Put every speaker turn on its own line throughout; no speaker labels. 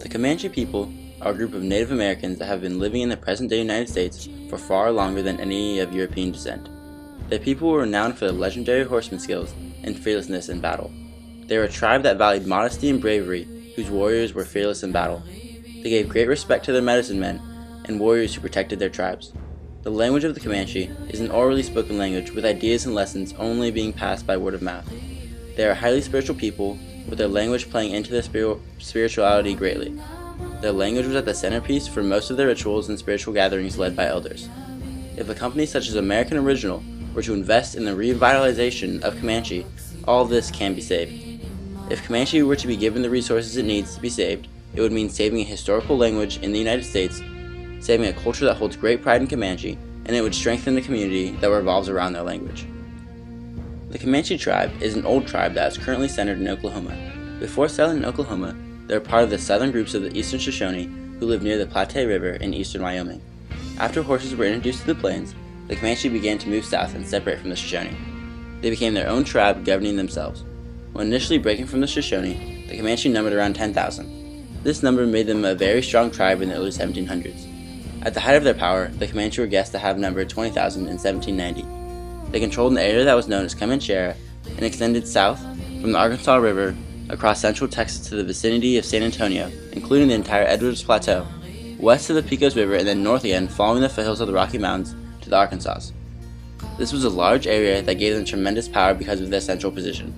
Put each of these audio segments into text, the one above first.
The Comanche people are a group of Native Americans that have been living in the present-day United States for far longer than any of European descent. The people were renowned for their legendary horseman skills and fearlessness in battle. They were a tribe that valued modesty and bravery, whose warriors were fearless in battle. They gave great respect to their medicine men and warriors who protected their tribes. The language of the Comanche is an orally spoken language with ideas and lessons only being passed by word of mouth. They are a highly spiritual people, with their language playing into their spirituality greatly. Their language was at the centerpiece for most of their rituals and spiritual gatherings led by elders. If a company such as American Original were to invest in the revitalization of Comanche, all of this can be saved. If Comanche were to be given the resources it needs to be saved, it would mean saving a historical language in the United States, saving a culture that holds great pride in Comanche, and it would strengthen the community that revolves around their language. The Comanche tribe is an old tribe that is currently centered in Oklahoma. Before settling in Oklahoma, they were part of the southern groups of the Eastern Shoshone who lived near the Platte River in eastern Wyoming. After horses were introduced to the plains, the Comanche began to move south and separate from the Shoshone. They became their own tribe governing themselves. When initially breaking from the Shoshone, the Comanche numbered around 10,000. This number made them a very strong tribe in the early 1700s. At the height of their power, the Comanche were guessed to have numbered 20,000 in 1790. They controlled an area that was known as Comanche and extended south from the Arkansas River across central Texas to the vicinity of San Antonio, including the entire Edwards Plateau, west to the Pecos River, and then north again following the foothills of the Rocky Mountains to the Arkansas. This was a large area that gave them tremendous power because of their central position.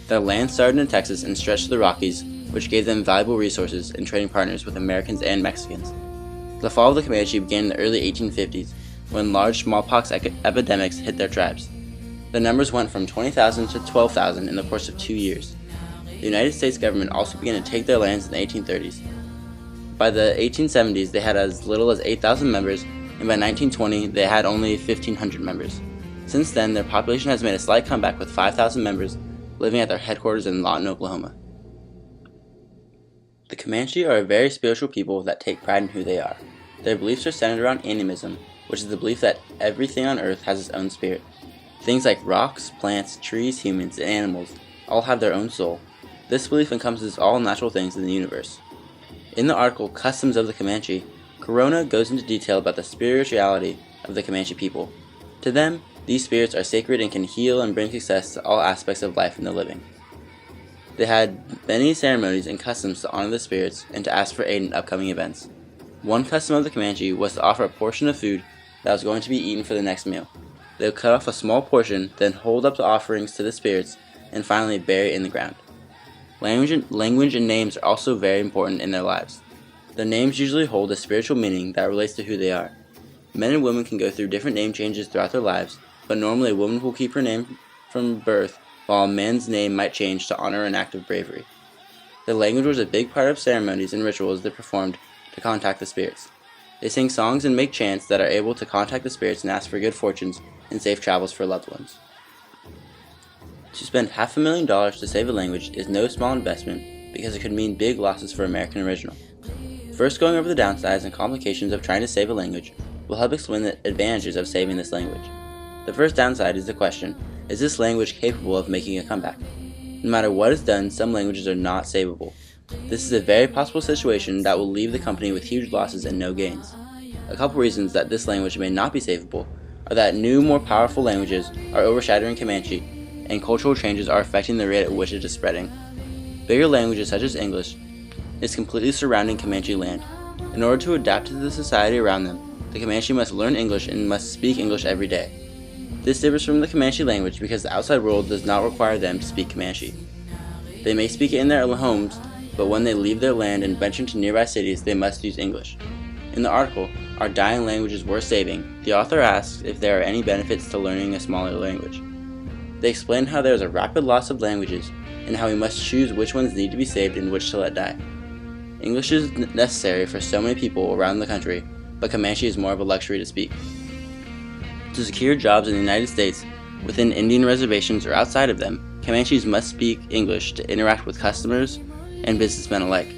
Their land started in Texas and stretched to the Rockies, which gave them valuable resources and trading partners with Americans and Mexicans. The fall of the Comanche began in the early 1850s, when large smallpox epidemics hit their tribes. The numbers went from 20,000 to 12,000 in the course of 2 years. The United States government also began to take their lands in the 1830s. By the 1870s, they had as little as 8,000 members, and by 1920, they had only 1,500 members. Since then, their population has made a slight comeback with 5,000 members living at their headquarters in Lawton, Oklahoma. The Comanche are a very spiritual people that take pride in who they are. Their beliefs are centered around animism, which is the belief that everything on earth has its own spirit. Things like rocks, plants, trees, humans, and animals all have their own soul. This belief encompasses all natural things in the universe. In the article Customs of the Comanche, Corona goes into detail about the spirituality of the Comanche people. To them, these spirits are sacred and can heal and bring success to all aspects of life and the living. They had many ceremonies and customs to honor the spirits and to ask for aid in upcoming events. One custom of the Comanche was to offer a portion of food that was going to be eaten for the next meal. They would cut off a small portion, then hold up the offerings to the spirits, and finally bury it in the ground. Language and names are also very important in their lives. Their names usually hold a spiritual meaning that relates to who they are. Men and women can go through different name changes throughout their lives, but normally a woman will keep her name from birth, while a man's name might change to honor an act of bravery. Their language was a big part of ceremonies and rituals they performed to contact the spirits. They sing songs and make chants that are able to contact the spirits and ask for good fortunes and safe travels for loved ones. To spend $500,000 to save a language is no small investment because it could mean big losses for American Original. First, going over the downsides and complications of trying to save a language will help explain the advantages of saving this language. The first downside is the question, is this language capable of making a comeback? No matter what is done, some languages are not savable. This is a very possible situation that will leave the company with huge losses and no gains. A couple reasons that this language may not be savable are that new, more powerful languages are overshadowing Comanche, and cultural changes are affecting the rate at which it is spreading. Bigger languages such as English is completely surrounding Comanche land. In order to adapt to the society around them, the Comanche must learn English and must speak English every day. This differs from the Comanche language because the outside world does not require them to speak Comanche. They may speak it in their homes, but when they leave their land and venture into nearby cities, they must use English. In the article, Are Dying Languages Worth Saving?, the author asks if there are any benefits to learning a smaller language. They explain how there is a rapid loss of languages and how we must choose which ones need to be saved and which to let die. English is necessary for so many people around the country, but Comanche is more of a luxury to speak. To secure jobs in the United States, within Indian reservations or outside of them, Comanches must speak English to interact with customers and businessmen alike.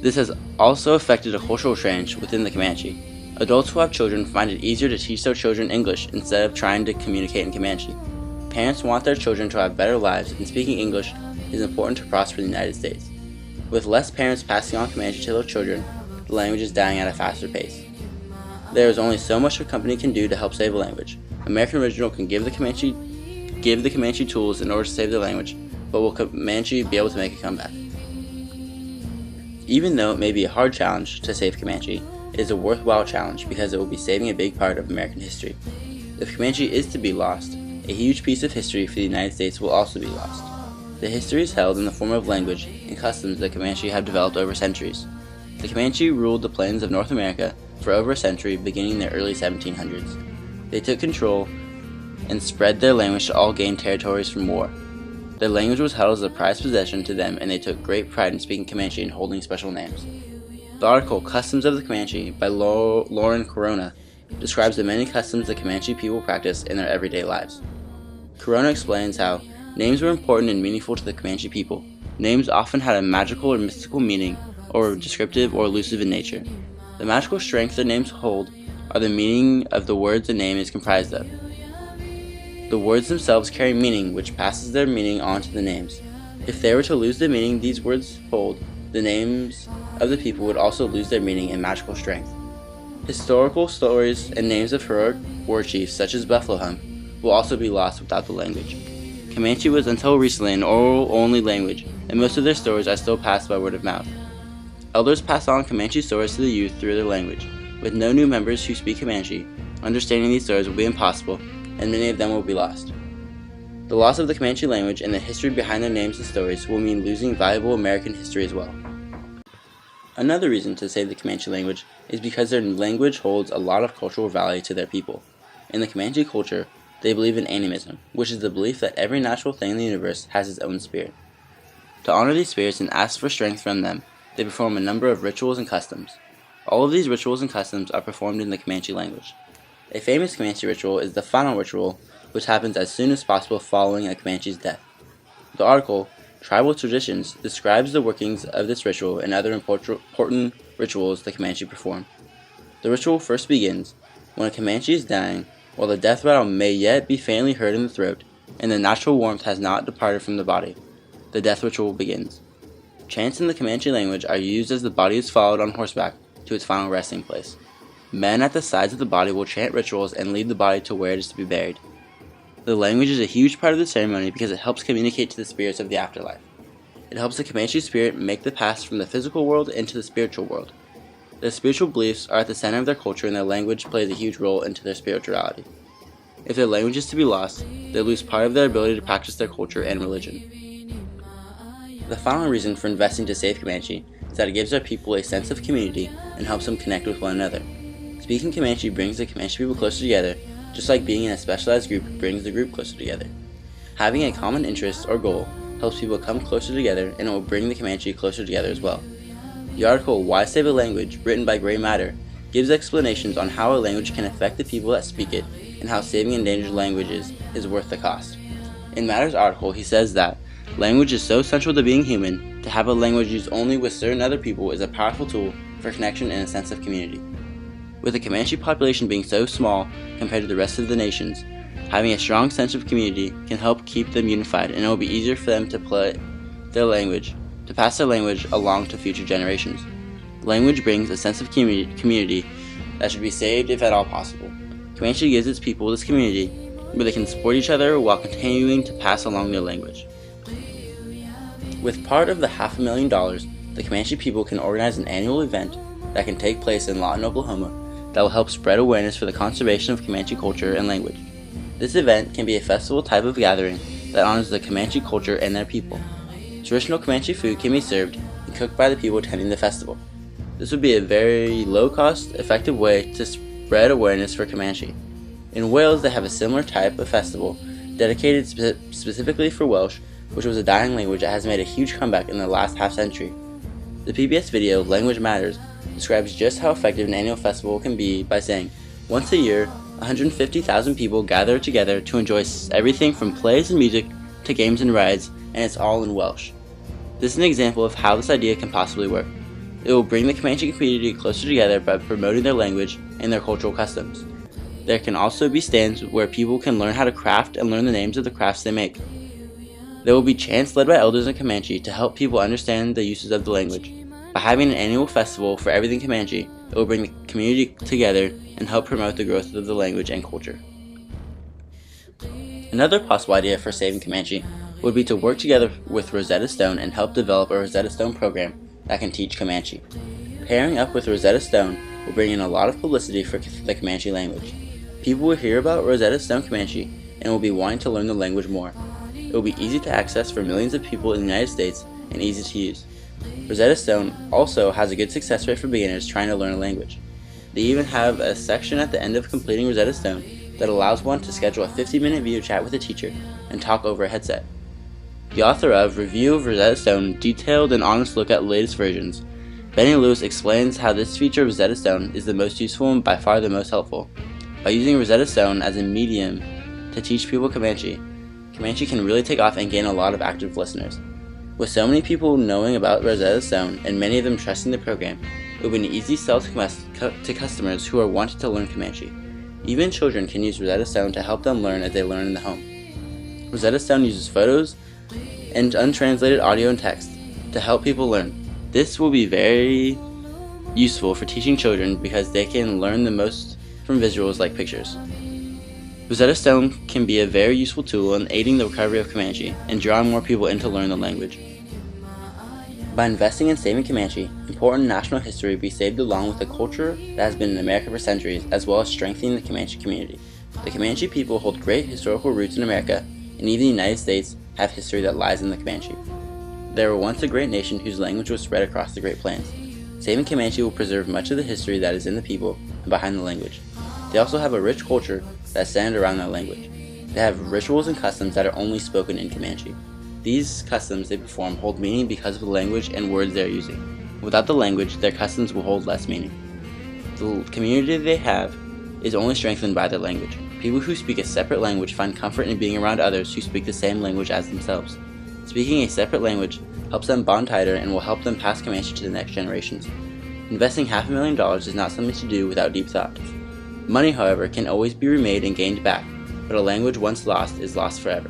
This has also affected a cultural change within the Comanche. Adults who have children find it easier to teach their children English instead of trying to communicate in Comanche. Parents want their children to have better lives, and speaking English is important to prosper in the United States. With less parents passing on Comanche to their children, the language is dying at a faster pace. There is only so much a company can do to help save a language. American Original can give the Comanche tools in order to save the language, but will Comanche be able to make a comeback? Even though it may be a hard challenge to save Comanche, it is a worthwhile challenge because it will be saving a big part of American history. If Comanche is to be lost, a huge piece of history for the United States will also be lost. The history is held in the form of language and customs that Comanche have developed over centuries. The Comanche ruled the plains of North America for over a century, beginning in the early 1700s. They took control and spread their language to all gained territories from war. Their language was held as a prized possession to them, and they took great pride in speaking Comanche and holding special names. The article Customs of the Comanche by Lauren Corona describes the many customs the Comanche people practice in their everyday lives. Corona explains how names were important and meaningful to the Comanche people. Names often had a magical or mystical meaning, or were descriptive or elusive in nature. The magical strength their names hold are the meaning of the words the name is comprised of. The words themselves carry meaning, which passes their meaning on to the names. If they were to lose the meaning these words hold, the names of the people would also lose their meaning and magical strength. Historical stories and names of heroic war chiefs, such as Buffalo Hump, will also be lost without the language. Comanche was until recently an oral-only language, and most of their stories are still passed by word of mouth. Elders pass on Comanche stories to the youth through their language. With no new members who speak Comanche, understanding these stories will be impossible, and many of them will be lost. The loss of the Comanche language and the history behind their names and stories will mean losing valuable American history as well. Another reason to save the Comanche language is because their language holds a lot of cultural value to their people. In the Comanche culture, they believe in animism, which is the belief that every natural thing in the universe has its own spirit. To honor these spirits and ask for strength from them, they perform a number of rituals and customs. All of these rituals and customs are performed in the Comanche language. A famous Comanche ritual is the final ritual, which happens as soon as possible following a Comanche's death. The article, Tribal Traditions, describes the workings of this ritual and other important rituals the Comanche perform. The ritual first begins when a Comanche is dying, while the death rattle may yet be faintly heard in the throat, and the natural warmth has not departed from the body. The death ritual begins. Chants in the Comanche language are used as the body is followed on horseback to its final resting place. Men at the sides of the body will chant rituals and lead the body to where it is to be buried. The language is a huge part of the ceremony because it helps communicate to the spirits of the afterlife. It helps the Comanche spirit make the pass from the physical world into the spiritual world. Their spiritual beliefs are at the center of their culture, and their language plays a huge role into their spirituality. If their language is to be lost, they lose part of their ability to practice their culture and religion. The final reason for investing to save Comanche is that it gives our people a sense of community and helps them connect with one another. Speaking Comanche brings the Comanche people closer together, just like being in a specialized group brings the group closer together. Having a common interest or goal helps people come closer together, and it will bring the Comanche closer together as well. The article Why Save a Language, written by Gray Matter, gives explanations on how a language can affect the people that speak it and how saving endangered languages is worth the cost. In Matter's article, he says that language is so central to being human, to have a language used only with certain other people is a powerful tool for connection and a sense of community. With the Comanche population being so small compared to the rest of the nations, having a strong sense of community can help keep them unified, and it will be easier for them to pass their language along to future generations. Language brings a sense of community that should be saved if at all possible. Comanche gives its people this community where they can support each other while continuing to pass along their language. With part of the $500,000, the Comanche people can organize an annual event that can take place in Lawton, Oklahoma, that will help spread awareness for the conservation of Comanche culture and language. This event can be a festival type of gathering that honors the Comanche culture and their people. Traditional Comanche food can be served and cooked by the people attending the festival. This would be a very low-cost, effective way to spread awareness for Comanche. In Wales, they have a similar type of festival dedicated specifically for Welsh, which was a dying language that has made a huge comeback in the last half-century. The PBS video, Language Matters, describes just how effective an annual festival can be by saying, once a year, 150,000 people gather together to enjoy everything from plays and music to games and rides, and it's all in Welsh. This is an example of how this idea can possibly work. It will bring the Comanche community closer together by promoting their language and their cultural customs. There can also be stands where people can learn how to craft and learn the names of the crafts they make. There will be chants led by elders in Comanche to help people understand the uses of the language. By having an annual festival for everything Comanche, it will bring the community together and help promote the growth of the language and culture. Another possible idea for saving Comanche would be to work together with Rosetta Stone and help develop a Rosetta Stone program that can teach Comanche. Pairing up with Rosetta Stone will bring in a lot of publicity for the Comanche language. People will hear about Rosetta Stone Comanche and will be wanting to learn the language more. It will be easy to access for millions of people in the United States and easy to use. Rosetta Stone also has a good success rate for beginners trying to learn a language. They even have a section at the end of completing Rosetta Stone that allows one to schedule a 50-minute video chat with a teacher and talk over a headset. The author of Review of Rosetta Stone, Detailed and Honest Look at Latest Versions, Benny Lewis explains how this feature of Rosetta Stone is the most useful and by far the most helpful. By using Rosetta Stone as a medium to teach people Comanche, Comanche can really take off and gain a lot of active listeners. With so many people knowing about Rosetta Stone and many of them trusting the program, it will be an easy sell to customers who are wanting to learn Comanche. Even children can use Rosetta Stone to help them learn as they learn in the home. Rosetta Stone uses photos and untranslated audio and text to help people learn. This will be very useful for teaching children because they can learn the most from visuals like pictures. Rosetta Stone can be a very useful tool in aiding the recovery of Comanche and drawing more people in to learn the language. By investing in saving Comanche, important national history will be saved along with the culture that has been in America for centuries, as well as strengthening the Comanche community. The Comanche people hold great historical roots in America, and even the United States have history that lies in the Comanche. They were once a great nation whose language was spread across the Great Plains. Saving Comanche will preserve much of the history that is in the people and behind the language. They also have a rich culture that is centered around their language. They have rituals and customs that are only spoken in Comanche. These customs they perform hold meaning because of the language and words they are using. Without the language, their customs will hold less meaning. The community they have is only strengthened by their language. People who speak a separate language find comfort in being around others who speak the same language as themselves. Speaking a separate language helps them bond tighter and will help them pass Comanche to the next generations. Investing $500,000 is not something to do without deep thought. Money, however, can always be remade and gained back, but a language once lost is lost forever.